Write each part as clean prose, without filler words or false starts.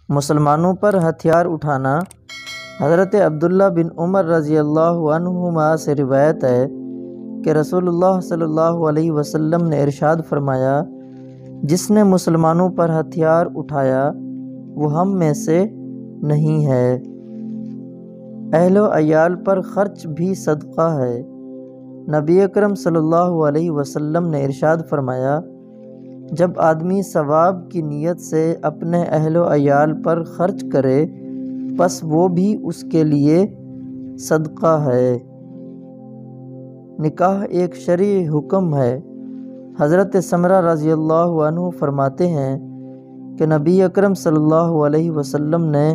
مسلمانوں پر ہتھیار اٹھانا۔ حضرت عبداللہ بن عمر رضی اللہ عنہما سے روایت ہے کہ رسول اللہ صلی اللہ علیہ وسلم نے ارشاد فرمایا، جس نے مسلمانوں پر ہتھیار اٹھایا وہ ہم میں سے نہیں ہے۔ اہل و عیال پر خرچ بھی صدقہ ہے۔ نبی اکرم صلی اللہ علیہ وسلم نے ارشاد فرمایا، جب آدمی ثواب کی نیت سے اپنے اہل و عیال پر خرچ کرے پس وہ بھی اس کے لیے صدقہ ہے۔ نکاح ایک شرعی حکم ہے۔ حضرت سمرہ رضی اللہ عنہ فرماتے ہیں کہ نبی اکرم صلی اللہ علیہ وسلم نے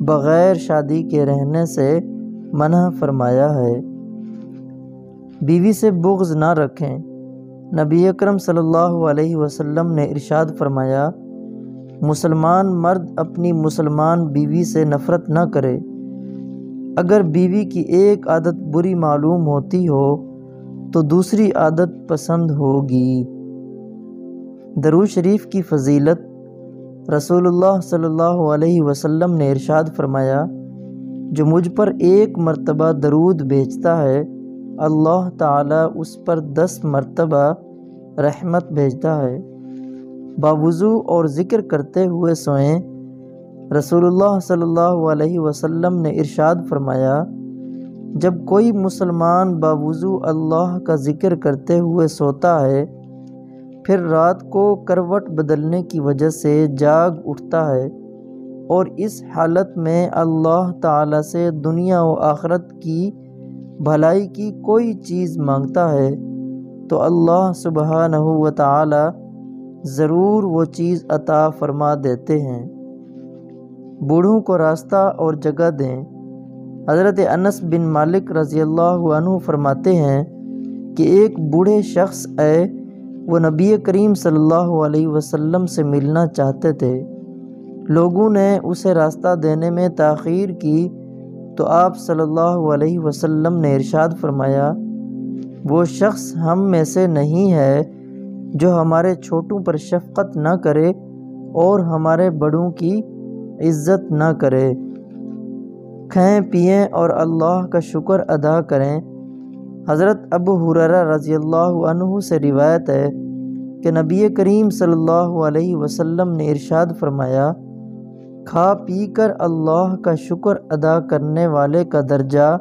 بغیر شادی کے رہنے سے منع فرمایا ہے۔ بیوی سے بغض نہ رکھیں۔ نبی اکرم صلی اللہ علیہ وسلم نے ارشاد فرمایا، مسلمان مرد اپنی مسلمان بیوی سے نفرت نہ کرے۔ اگر بیوی کی ایک عادت بری معلوم ہوتی ہو تو دوسری عادت پسند ہوگی۔ درود شریف کی فضیلت۔ رسول اللہ صلی اللہ علیہ وسلم نے ارشاد فرمایا، جو مجھ پر ایک مرتبہ درود بھیجتا ہے اللہ تعالیٰ اس پر 10 مرتبہ رحمت بھیجتا ہے۔ باوضو اور ذکر کرتے ہوئے سوئیں۔ رسول اللہ صلی اللہ علیہ وسلم نے ارشاد فرمایا، جب کوئی مسلمان باوضو اللہ کا ذکر کرتے ہوئے سوتا ہے پھر رات کو کروٹ بدلنے کی وجہ سے جاگ اٹھتا ہے اور اس حالت میں اللہ تعالیٰ سے دنیا و آخرت کی بھلائی کی کوئی چیز مانگتا ہے تو اللہ سبحانہ و تعالی ضرور وہ چیز عطا فرما دیتے ہیں۔ بوڑھوں کو راستہ اور جگہ دیں۔ حضرت انس بن مالک رضی اللہ عنہ فرماتے ہیں کہ ایک بوڑھے شخص آئے، وہ نبی کریم صلی اللہ علیہ وسلم سے ملنا چاہتے تھے۔ لوگوں نے اسے راستہ دینے میں تاخیر کی تو آپ صلی اللہ علیہ وسلم نے ارشاد فرمایا، وہ شخص ہم میں سے نہیں ہے جو ہمارے چھوٹوں پر شفقت نہ کرے اور ہمارے بڑوں کی عزت نہ کرے۔ کھائیں پئیں اور اللہ کا شکر ادا کریں۔ حضرت ابو ہریرہ رضی اللہ عنہ سے روایت ہے کہ نبی کریم صلی اللہ علیہ وسلم نے ارشاد فرمایا، کھا پی کر اللہ کا شکر ادا کرنے والے کا درجہ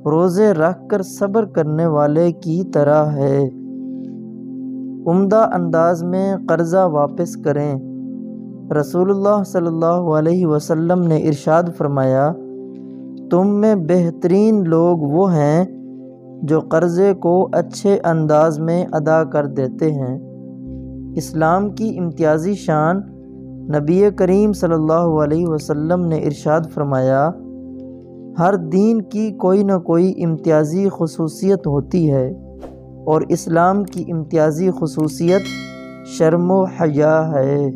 روزے رکھ کر صبر کرنے والے کی طرح ہے۔ عمدہ انداز میں قرضہ واپس کریں۔ رسول اللہ صلی اللہ علیہ وسلم نے ارشاد فرمایا، تم میں بہترین لوگ وہ ہیں جو قرضے کو اچھے انداز میں ادا کر دیتے ہیں۔ اسلام کی امتیازی شان۔ نبی کریم صلی اللہ علیہ وسلم نے ارشاد فرمایا، ہر دین کی کوئی نہ کوئی امتیازی خصوصیت ہوتی ہے اور اسلام کی امتیازی خصوصیت شرم و حیا ہے۔